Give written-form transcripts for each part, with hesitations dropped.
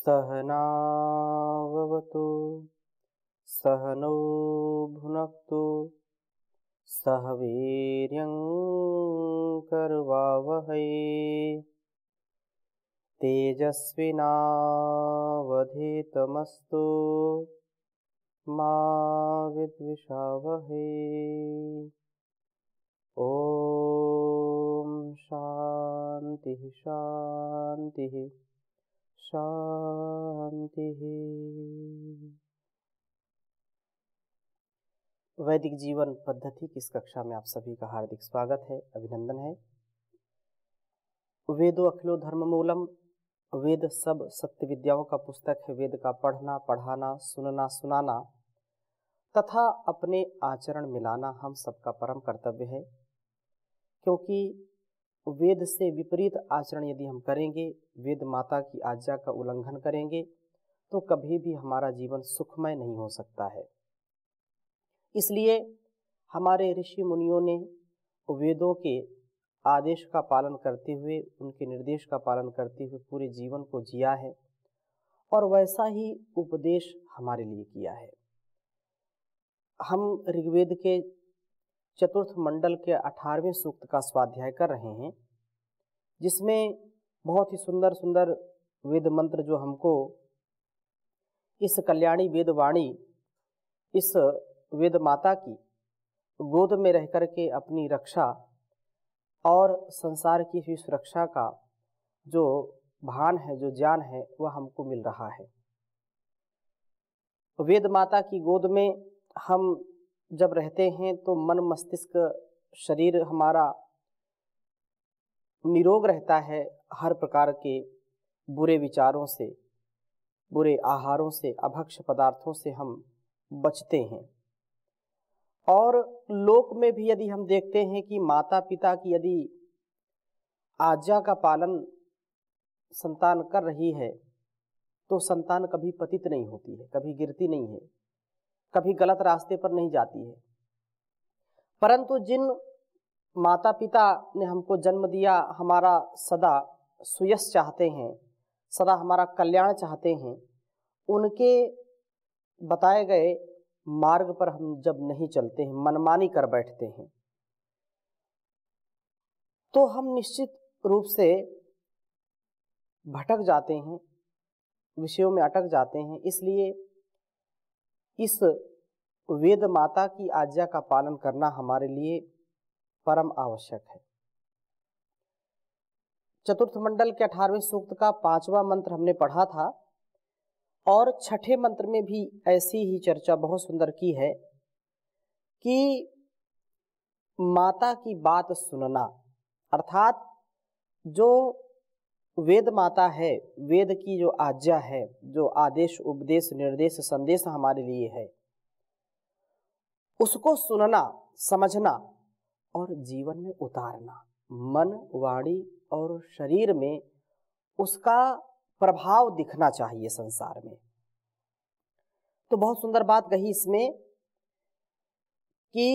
सहनाववतु सहनौ भुनक्तु सह वीर्यं करवावहै तेजस्विनावधीतमस्तु मा विद्विषावहै। ओम शांति शांति शांति। वैदिक जीवन पद्धति की इस कक्षा में आप सभी का हार्दिक स्वागत है, अभिनंदन है। वेदो अखिलो धर्म मूलम, वेद सब सत्य विद्याओं का पुस्तक है। वेद का पढ़ना, पढ़ाना, सुनना, सुनाना तथा अपने आचरण मिलाना हम सबका परम कर्तव्य है, क्योंकि वेद से विपरीत आचरण यदि हम करेंगे, वेद माता की आज्ञा का उल्लंघन करेंगे, तो कभी भी हमारा जीवन सुखमय नहीं हो सकता है। इसलिए हमारे ऋषि मुनियों ने वेदों के आदेश का पालन करते हुए, उनके निर्देश का पालन करते हुए पूरे जीवन को जिया है और वैसा ही उपदेश हमारे लिए किया है। हम ऋग्वेद के चतुर्थ मंडल के 18वें सूक्त का स्वाध्याय कर रहे हैं, जिसमें बहुत ही सुंदर सुंदर वेद मंत्र जो हमको इस कल्याणी वेद वाणी, इस वेद माता की गोद में रह कर के अपनी रक्षा और संसार की भी सुरक्षा का जो भान है, जो ज्ञान है, वह हमको मिल रहा है। वेद माता की गोद में हम जब रहते हैं तो मन, मस्तिष्क, शरीर हमारा निरोग रहता है। हर प्रकार के बुरे विचारों से, बुरे आहारों से, अभक्ष्य पदार्थों से हम बचते हैं। और लोक में भी यदि हम देखते हैं कि माता पिता की यदि आज्ञा का पालन संतान कर रही है तो संतान कभी पतित नहीं होती है, कभी गिरती नहीं है, कभी गलत रास्ते पर नहीं जाती है। परंतु जिन माता पिता ने हमको जन्म दिया, हमारा सदा सुयश चाहते हैं, सदा हमारा कल्याण चाहते हैं, उनके बताए गए मार्ग पर हम जब नहीं चलते हैं, मनमानी कर बैठते हैं, तो हम निश्चित रूप से भटक जाते हैं, विषयों में अटक जाते हैं। इसलिए इस वेद माता की आज्ञा का पालन करना हमारे लिए परम आवश्यक है। चतुर्थ मंडल के 18वें सूक्त का 5वां मंत्र हमने पढ़ा था और 6ठे मंत्र में भी ऐसी ही चर्चा बहुत सुंदर की है कि माता की बात सुनना, अर्थात जो वेद माता है, वेद की जो आज्ञा है, जो आदेश, उपदेश, निर्देश, संदेश हमारे लिए है, उसको सुनना, समझना और जीवन में उतारना, मन, वाणी और शरीर में उसका प्रभाव दिखना चाहिए संसार में। तो बहुत सुंदर बात कही इसमें कि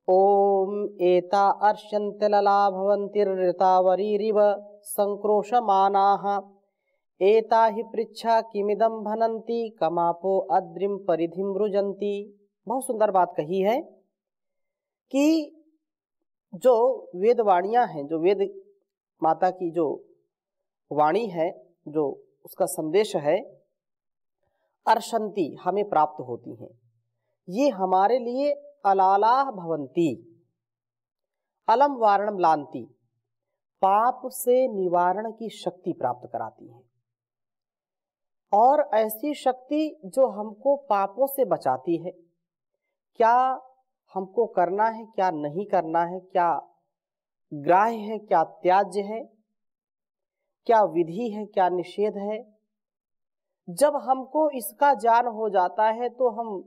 ओम एता अर्ष्यन्ते लला भवन्तिर्ऋतावरीरिव संक्रोशमानाः एता हि पृच्छा किमिदं भनन्ति कमापो अद्रिम परिधिं रुजन्ति। बहुत सुंदर बात कही है कि जो वेद वाणियाँ हैं, जो वेद माता की जो वाणी है, जो उसका संदेश है, अर्शंति, हमें प्राप्त होती हैं। ये हमारे लिए अलालाह भवंती, अलम वारणम लांति, पाप से निवारण की शक्ति प्राप्त कराती हैं। और ऐसी शक्ति जो हमको पापों से बचाती है। क्या हमको करना है, क्या नहीं करना है, क्या ग्राह्य है, क्या त्याज्य है, क्या विधि है, क्या निषेध है, जब हमको इसका ज्ञान हो जाता है तो हम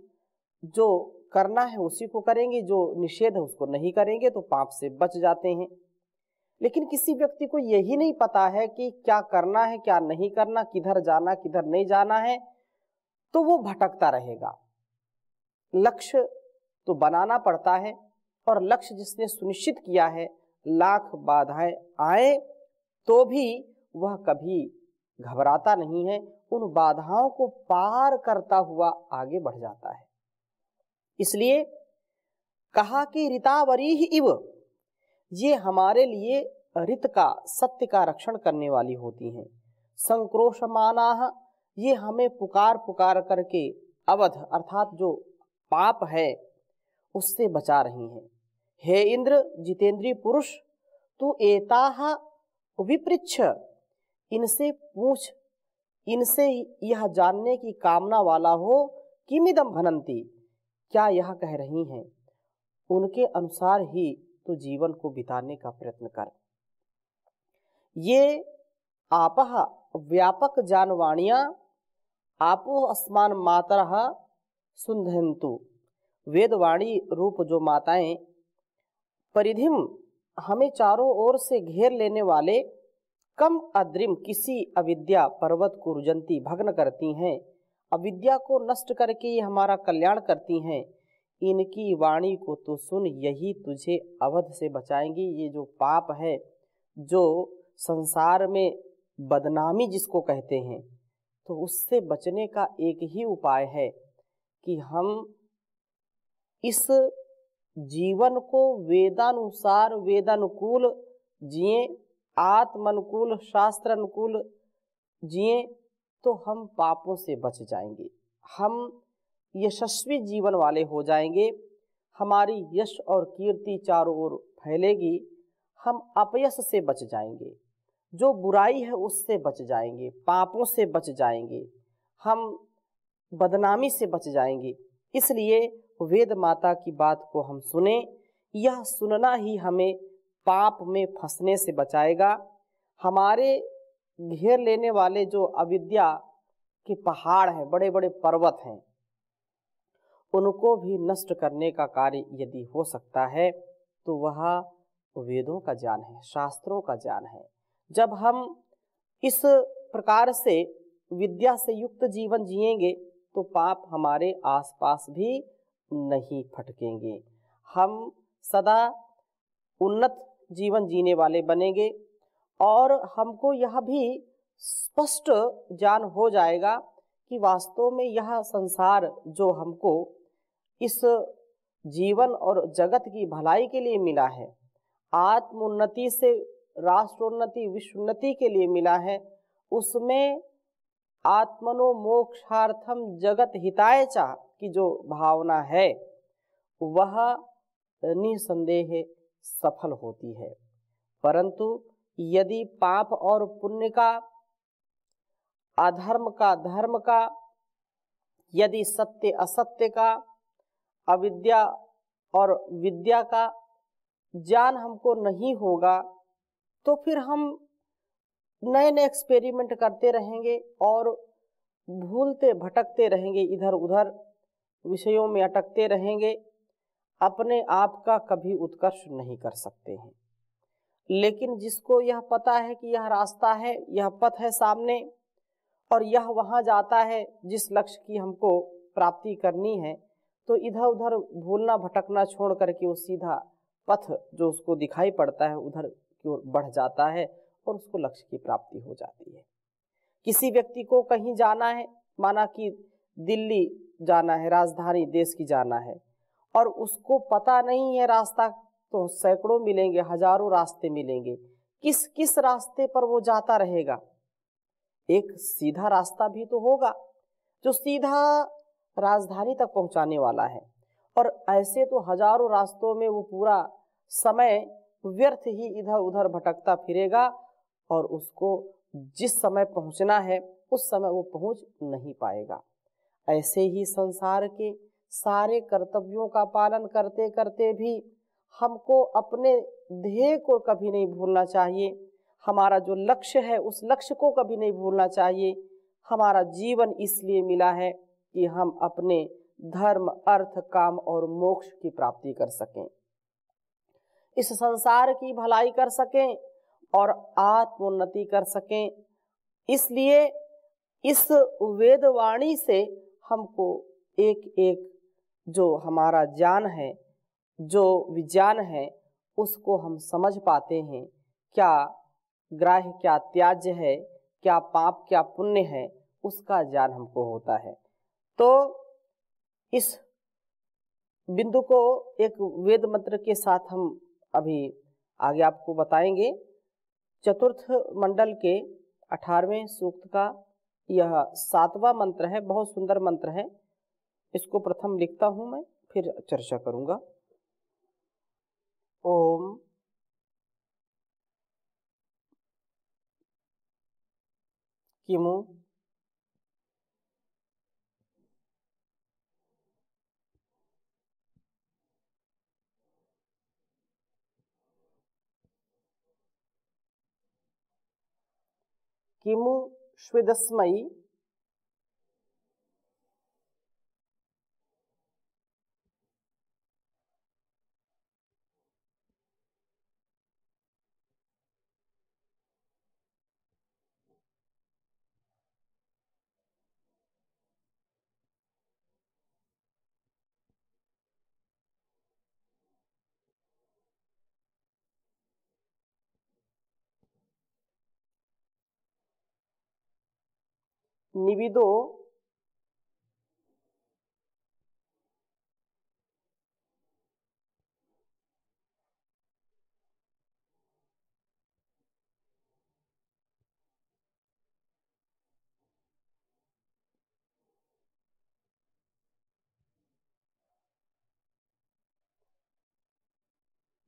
जो करना है उसी को करेंगे, जो निषेध है उसको नहीं करेंगे, तो पाप से बच जाते हैं। लेकिन किसी व्यक्ति को यही नहीं पता है कि क्या करना है, क्या नहीं करना, किधर जाना, किधर नहीं जाना है, तो वो भटकता रहेगा। लक्ष्य तो बनाना पड़ता है और लक्ष्य जिसने सुनिश्चित किया है, लाख बाधाएं आए तो भी वह कभी घबराता नहीं है, उन बाधाओं को पार करता हुआ आगे बढ़ जाता है। इसलिए कहा कि ऋतावरी ही इव, ये हमारे लिए ऋत का, सत्य का रक्षण करने वाली होती हैं। संक्रोशमानाः, ये हमें पुकार पुकार करके अवध अर्थात जो पाप है उससे बचा रही हैं। हे इंद्र जितेंद्रीय पुरुष, तू एताः विपृच्छ, इनसे पूछ, इनसे यह जानने की कामना वाला हो, किमिदं भनन्ति, क्या यह कह रही हैं, उनके अनुसार ही तो जीवन को बिताने का प्रयत्न कर। ये आपः व्यापक जानवाणियां आपो अस्मान मातरः सुंधन्तु, वेदवाणी रूप जो माताएं परिधिम हमें चारों ओर से घेर लेने वाले, कम अद्रिम किसी अविद्या पर्वत को रुजंती भग्न करती हैं, अविद्या को नष्ट करके ये हमारा कल्याण करती हैं, इनकी वाणी को तो सुन, यही तुझे अवध से बचाएंगी। ये जो पाप है, जो संसार में बदनामी जिसको कहते हैं, तो उससे बचने का एक ही उपाय है कि हम इस जीवन को वेदानुसार वेदानुकूल जिए, आत्मानुकूल शास्त्र अनुकूल जिए, तो हम पापों से बच जाएंगे, हम यशस्वी जीवन वाले हो जाएंगे, हमारी यश और कीर्ति चारों ओर फैलेगी, हम अपयश से बच जाएंगे, जो बुराई है उससे बच जाएंगे, पापों से बच जाएंगे, हम बदनामी से बच जाएंगे। इसलिए वेद माता की बात को हम सुने, यह सुनना ही हमें पाप में फंसने से बचाएगा। हमारे घेर लेने वाले जो अविद्या के पहाड़ हैं, बड़े बड़े पर्वत हैं, उनको भी नष्ट करने का कार्य यदि हो सकता है तो वह वेदों का ज्ञान है, शास्त्रों का ज्ञान है। जब हम इस प्रकार से विद्या से युक्त जीवन जिएंगे तो पाप हमारे आसपास भी नहीं फटकेंगे, हम सदा उन्नत जीवन जीने वाले बनेंगे। और हमको यह भी स्पष्ट ज्ञान हो जाएगा कि वास्तव में यह संसार जो हमको इस जीवन और जगत की भलाई के लिए मिला है, आत्मोन्नति से राष्ट्रोन्नति विश्वोन्नति के लिए मिला है, उसमें आत्मनो मोक्षार्थम जगत हिताय च की जो भावना है वह निसंदेह सफल होती है। परंतु यदि पाप और पुण्य का, अधर्म का धर्म का, यदि सत्य असत्य का, अविद्या और विद्या का ज्ञान हमको नहीं होगा तो फिर हम नए नए एक्सपेरिमेंट करते रहेंगे और भूलते भटकते रहेंगे, इधर उधर विषयों में अटकते रहेंगे, अपने आप का कभी उत्कर्ष नहीं कर सकते हैं। लेकिन जिसको यह पता है कि यह रास्ता है, यह पथ है सामने और यह वहाँ जाता है जिस लक्ष्य की हमको प्राप्ति करनी है, तो इधर उधर भूलना भटकना छोड़ करके वो सीधा पथ जो उसको दिखाई पड़ता है उधर की ओर बढ़ जाता है और उसको लक्ष्य की प्राप्ति हो जाती है। किसी व्यक्ति को कहीं जाना है, माना कि दिल्ली जाना है, राजधानी देश की जाना है, और उसको पता नहीं है रास्ता, तो सैकड़ों मिलेंगे, हजारों रास्ते मिलेंगे, किस किस रास्ते पर वो जाता रहेगा। एक सीधा रास्ता भी तो होगा जो सीधा राजधानी तक पहुंचाने वाला है, और ऐसे तो हजारों रास्तों में वो पूरा समय व्यर्थ ही इधर उधर भटकता फिरेगा और उसको जिस समय पहुंचना है उस समय वो पहुंच नहीं पाएगा। ऐसे ही संसार के सारे कर्तव्यों का पालन करते करते भी हमको अपने ध्येय को कभी नहीं भूलना चाहिए, हमारा जो लक्ष्य है उस लक्ष्य को कभी नहीं भूलना चाहिए। हमारा जीवन इसलिए मिला है कि हम अपने धर्म, अर्थ, काम और मोक्ष की प्राप्ति कर सकें, इस संसार की भलाई कर सकें और आत्मोन्नति कर सकें। इसलिए इस वेदवाणी से हमको एक एक जो हमारा ज्ञान है, जो विज्ञान है, उसको हम समझ पाते हैं, क्या ग्राह्य क्या त्याज्य है, क्या पाप क्या पुण्य है, उसका ज्ञान हमको होता है। तो इस बिंदु को एक वेद मंत्र के साथ हम अभी आगे आपको बताएंगे। चतुर्थ मंडल के 18वें सूक्त का यह 7वां मंत्र है, बहुत सुंदर मंत्र है। इसको प्रथम लिखता हूं मैं, फिर चर्चा करूंगा। ओम किमु किमु स्विदस्मै निविदो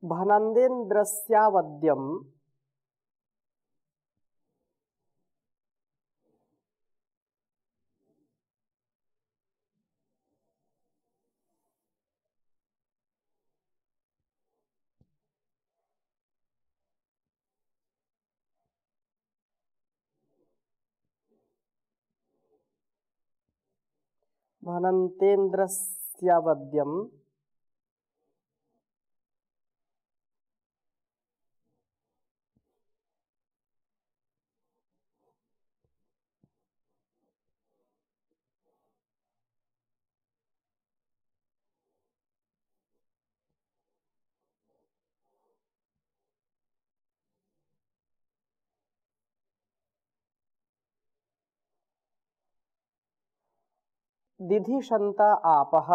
भनन्देन्द्रस्यावद्यम् भनन्तेन्द्रस्यावद्यम् दिधिशन्ता आपः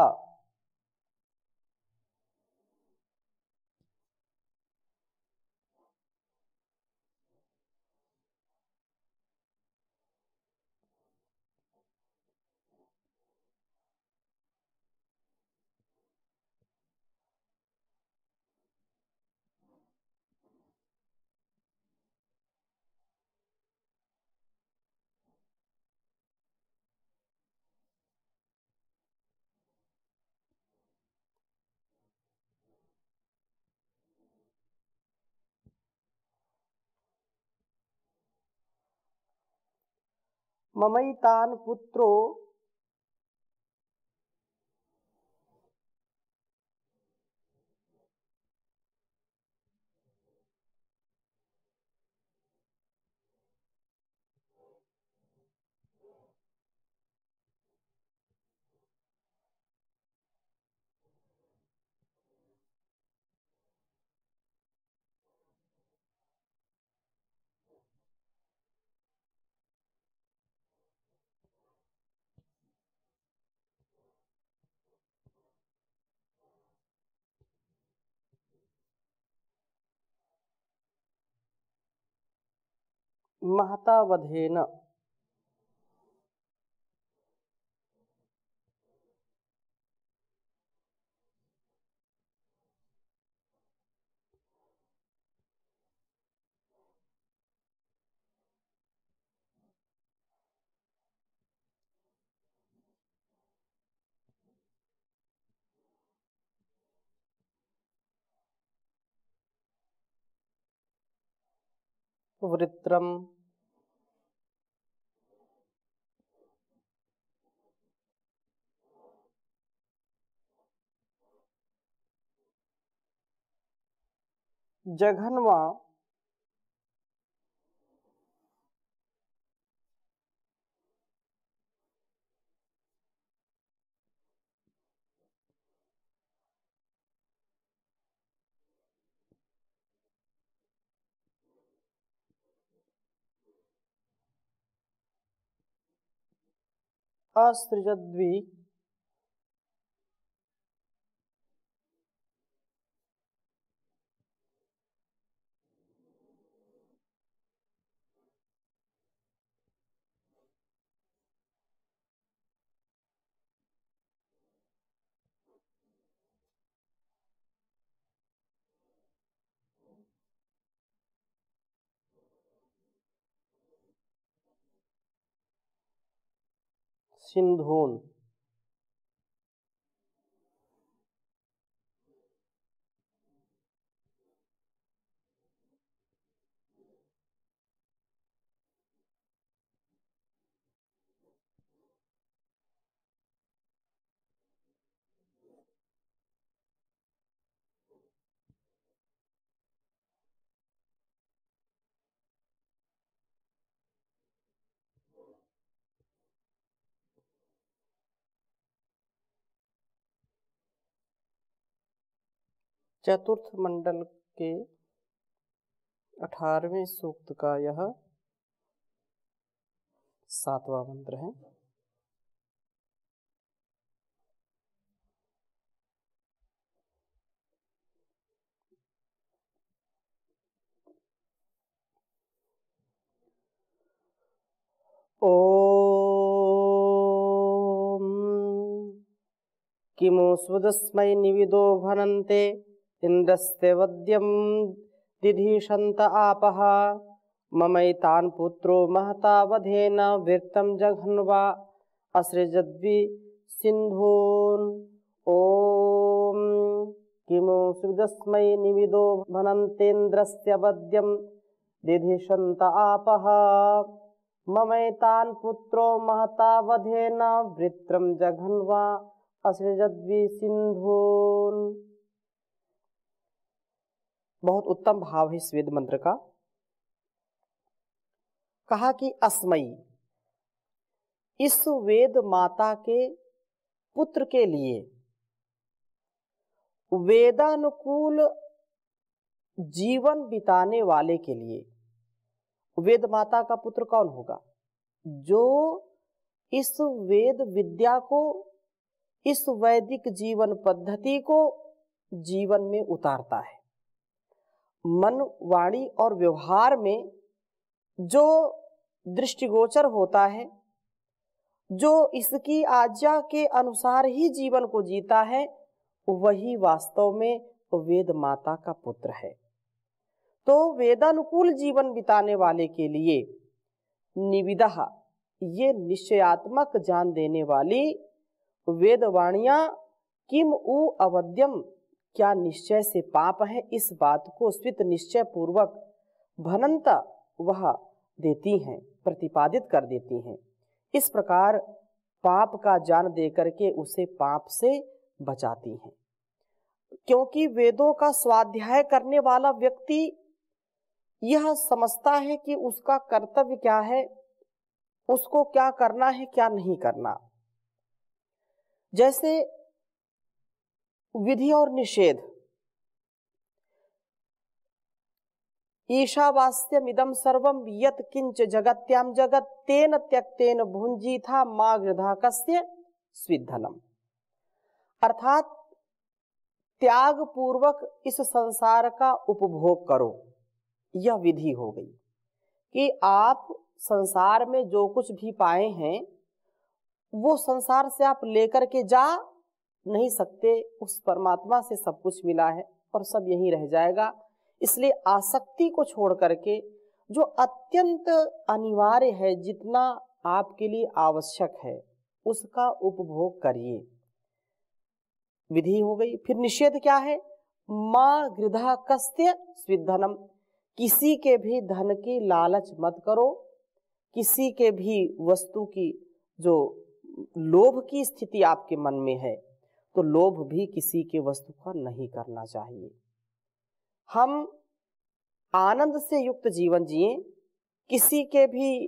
ममैतान् पुत्रो महता वधेन वृत्रम् जघन्वा असृजद्वि सिंधून। चतुर्थ मंडल के 18वें सूक्त का यह 7वां मंत्र है। ओम किमु स्वदस्मै निविदो भनन्ते इन्द्रस्य वद्यं दिधिषन्त आपः ममैतान् पुत्रो महता वधेन वृत्तं जघन्वा असृजद्वि सिन्धून्। ओम किमु स्वदस्मै निविदो भनन्तेन्द्रस्य वद्यं दिधिषन्त आपः ममैतान् पुत्रो महता वधेन वृत्रं जघन्वा असृजद्वि सिंधून्। बहुत उत्तम भाव है इस वेद मंत्र का। कहा कि अस्मयी, इस वेद माता के पुत्र के लिए वेदानुकूल जीवन बिताने वाले के लिए, वेद माता का पुत्र कौन होगा? जो इस वेद विद्या को, इस वैदिक जीवन पद्धति को जीवन में उतारता है। मन, वाणी और व्यवहार में जो दृष्टिगोचर होता है, जो इसकी आज्ञा के अनुसार ही जीवन को जीता है, वही वास्तव में वेद माता का पुत्र है। तो वेदानुकूल जीवन बिताने वाले के लिए निविदः, ये निश्चयात्मक जान देने वाली वेदवाणियां किम उ अवद्यम, क्या निश्चय से पाप है, इस बात को स्वित निश्चय पूर्वक भनंत वह देती हैं, प्रतिपादित कर देती हैं। इस प्रकार पाप का जान दे करके उसे पाप से बचाती हैं। क्योंकि वेदों का स्वाध्याय करने वाला व्यक्ति यह समझता है कि उसका कर्तव्य क्या है, उसको क्या करना है, क्या नहीं करना। जैसे विधि और निषेध, ईशावास्यमिदं सर्वं यत् किंच जगत्याम जगत तेन त्यक्तेन भुंजीथा मा गृधा कस्य स्विद्धनम। अर्थात त्याग पूर्वक इस संसार का उपभोग करो, यह विधि हो गई कि आप संसार में जो कुछ भी पाए हैं वो संसार से आप लेकर के जा नहीं सकते। उस परमात्मा से सब कुछ मिला है और सब यहीं रह जाएगा। इसलिए आसक्ति को छोड़ करके जो अत्यंत अनिवार्य है, जितना आपके लिए आवश्यक है, उसका उपभोग करिए, विधि हो गई। फिर निषेध क्या है? मां गृधा कस्य स्विद्धनम, किसी के भी धन की लालच मत करो, किसी के भी वस्तु की जो लोभ की स्थिति आपके मन में है, तो लोभ भी किसी के वस्तु का नहीं करना चाहिए। हम आनंद से युक्त जीवन जिए, किसी के भी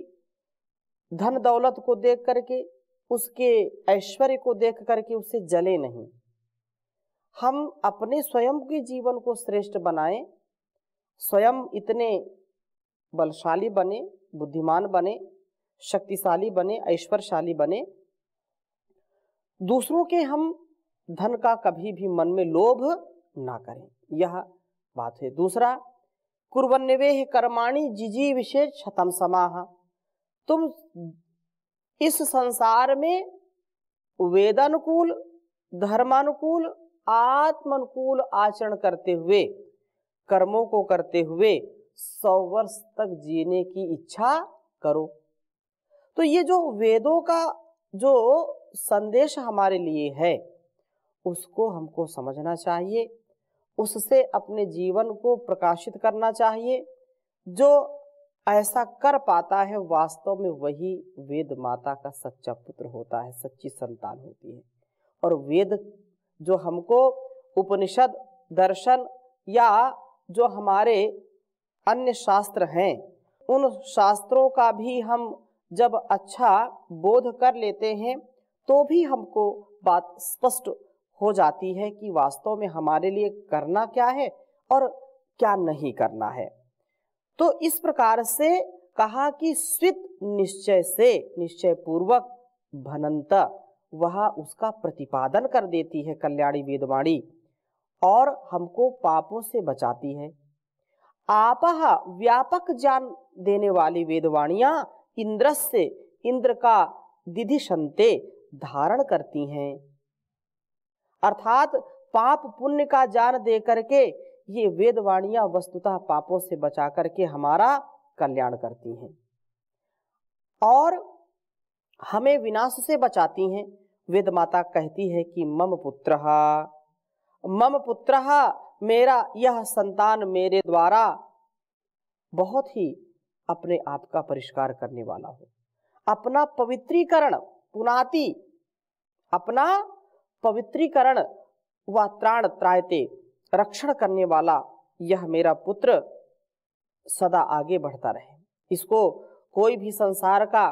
धन दौलत को देख करके, उसके ऐश्वर्य को देख करके उसे जले नहीं। हम अपने स्वयं के जीवन को श्रेष्ठ बनाएं, स्वयं इतने बलशाली बने, बुद्धिमान बने, शक्तिशाली बने, ऐश्वर्यशाली बने दूसरों के हम धन का कभी भी मन में लोभ ना करें, यह बात है। दूसरा, कुर्वन्निवेह कर्माणि जिजी विशेष क्षतम समाह, तुम इस संसार में वेदानुकूल, धर्मानुकूल, आत्मानुकूल आचरण करते हुए, कर्मों को करते हुए 100 वर्ष तक जीने की इच्छा करो। तो ये जो वेदों का जो संदेश हमारे लिए है उसको हमको समझना चाहिए, उससे अपने जीवन को प्रकाशित करना चाहिए। जो ऐसा कर पाता है वास्तव में वही वेद माता का सच्चा पुत्र होता है, सच्ची संतान होती है। और वेद जो हमको उपनिषद, दर्शन या जो हमारे अन्य शास्त्र हैं, उन शास्त्रों का भी हम जब अच्छा बोध कर लेते हैं तो भी हमको बात स्पष्ट हो जाती है कि वास्तव में हमारे लिए करना क्या है और क्या नहीं करना है। तो इस प्रकार से कहा कि स्वित निश्चय से, निश्चय पूर्वक भनंत, वह उसका प्रतिपादन कर देती है कल्याणी वेदवाणी और हमको पापों से बचाती है। आपह व्यापक ज्ञान देने वाली वेदवाणियां इंद्रस्य, इंद्र का दिधिशन्ते धारण करती हैं, अर्थात पाप पुण्य का ज्ञान दे करके ये वेदवाणियां वस्तुतः पापों से बचा करके हमारा कल्याण करती हैं और हमें विनाश से बचाती हैं। वेद माता कहती है कि मम पुत्रः, मम पुत्रः, मेरा यह संतान मेरे द्वारा बहुत ही अपने आप का परिष्कार करने वाला हो, अपना पवित्रीकरण पुनाति, अपना पवित्रीकरण व त्राण त्रायते, रक्षण करने वाला यह मेरा पुत्र सदा आगे बढ़ता रहे, इसको कोई भी संसार का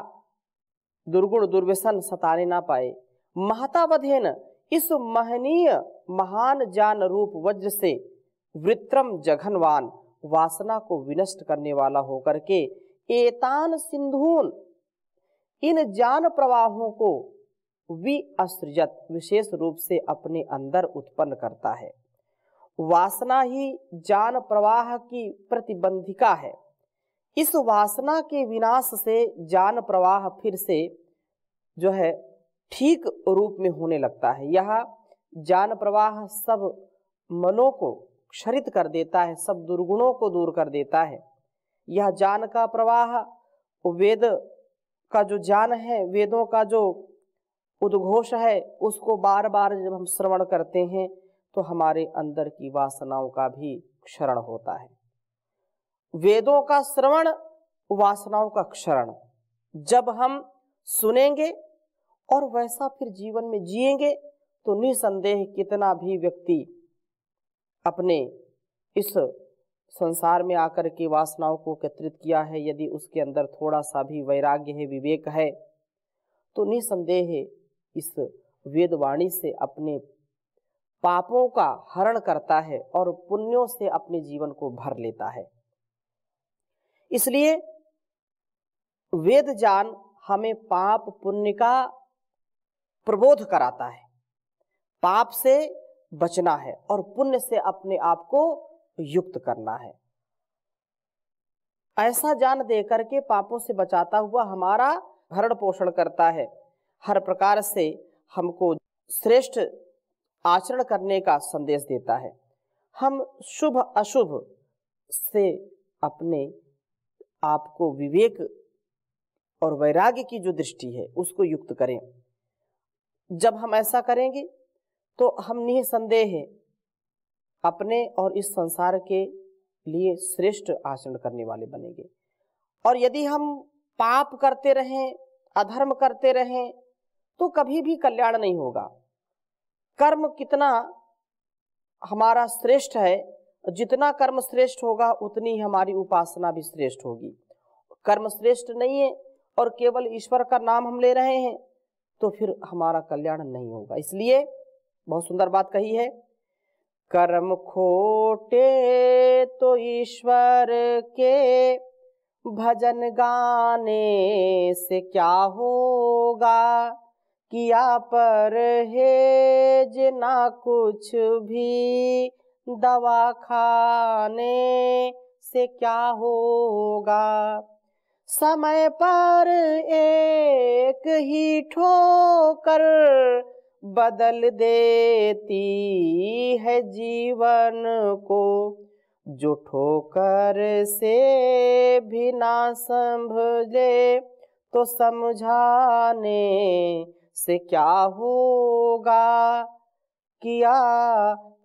दुर्गुण दुर्व्यसन सताने ना पाए। महतावधेन, इस महनीय महान ज्ञान रूप वज्र से वृत्रम जघनवान, वासना को विनष्ट करने वाला होकर के एतान सिंधून, इन ज्ञान प्रवाहों को विअसृजत, विशेष रूप से अपने अंदर उत्पन्न करता है। वासना ही ज्ञान प्रवाह की प्रतिबंधिका है। इस वासना के विनाश से ज्ञान प्रवाह फिर से जो है ठीक रूप में होने लगता है। यह ज्ञान प्रवाह सब मनों को क्षरित कर देता है, सब दुर्गुणों को दूर कर देता है। यह ज्ञान का प्रवाह, वेद का जो ज्ञान है, वेदों का जो उद्घोष है, उसको बार बार जब हम श्रवण करते हैं तो हमारे अंदर की वासनाओं का भी क्षरण होता है। वेदों का श्रवण, वासनाओं का क्षरण जब हम सुनेंगे और वैसा फिर जीवन में जिएंगे तो निसंदेह कितना भी व्यक्ति अपने इस संसार में आकर के वासनाओं को एकत्रित किया है, यदि उसके अंदर थोड़ा सा भी वैराग्य है, विवेक है, तो निसंदेह इस वेदवाणी से अपने पापों का हरण करता है और पुण्यों से अपने जीवन को भर लेता है। इसलिए वेद ज्ञान हमें पाप पुण्य का प्रबोध कराता है, पाप से बचना है और पुण्य से अपने आप को युक्त करना है। ऐसा ज्ञान देकर के पापों से बचाता हुआ हमारा भरण पोषण करता है, हर प्रकार से हमको श्रेष्ठ आचरण करने का संदेश देता है। हम शुभ अशुभ से अपने आप को विवेक और वैराग्य की जो दृष्टि है उसको युक्त करें। जब हम ऐसा करेंगे तो हम निसंदेह अपने और इस संसार के लिए श्रेष्ठ आचरण करने वाले बनेंगे। और यदि हम पाप करते रहें, अधर्म करते रहें, तो कभी भी कल्याण नहीं होगा। कर्म कितना हमारा श्रेष्ठ है, जितना कर्म श्रेष्ठ होगा उतनी ही हमारी उपासना भी श्रेष्ठ होगी। कर्म श्रेष्ठ नहीं है और केवल ईश्वर का नाम हम ले रहे हैं तो फिर हमारा कल्याण नहीं होगा। इसलिए बहुत सुंदर बात कही है, कर्म खोटे तो ईश्वर के भजन गाने से क्या होगा, किया परहेज ना कुछ भी दवा खाने से क्या होगा। समय पर एक ही ठोकर बदल देती है जीवन को। जो ठोकर से भी ना संभले तो समझाने से क्या होगा। किया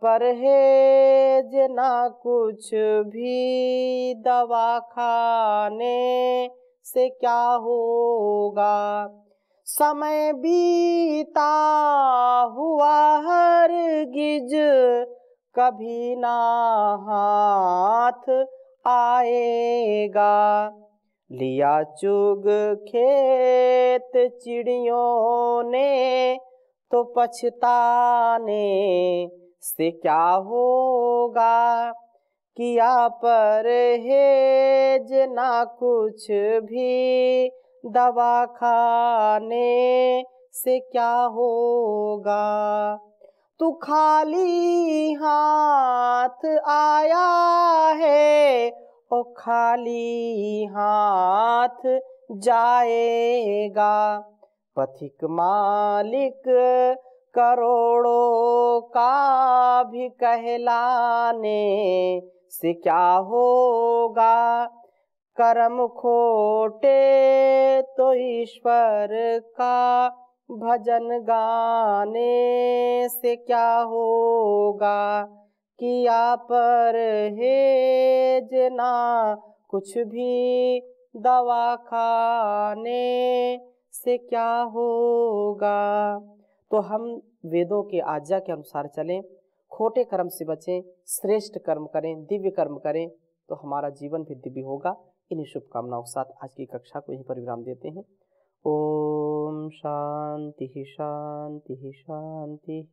परहेज ना कुछ भी दवा खाने से क्या होगा। समय बीता हुआ हरगिज कभी ना हाथ आएगा। लिया चुग खेत चिड़ियों ने तो पछताने से क्या होगा। किया परहेज ना कुछ भी दवा खाने से क्या होगा। तू खाली हाथ आया है और खाली हाथ जाएगा। पथिक मालिक करोड़ों का भी कहलाने से क्या होगा। कर्म खोटे तो ईश्वर का भजन गाने से क्या होगा। किया परहेज ना कुछ भी दवा खाने से क्या होगा। तो हम वेदों के आज्ञा के अनुसार चलें, खोटे कर्म से बचें, श्रेष्ठ कर्म करें, दिव्य कर्म करें, तो हमारा जीवन भी दिव्य होगा। इन्हीं शुभकामनाओं के साथ आज की कक्षा को यहीं पर विराम देते हैं। ओम शांति शांति शांति।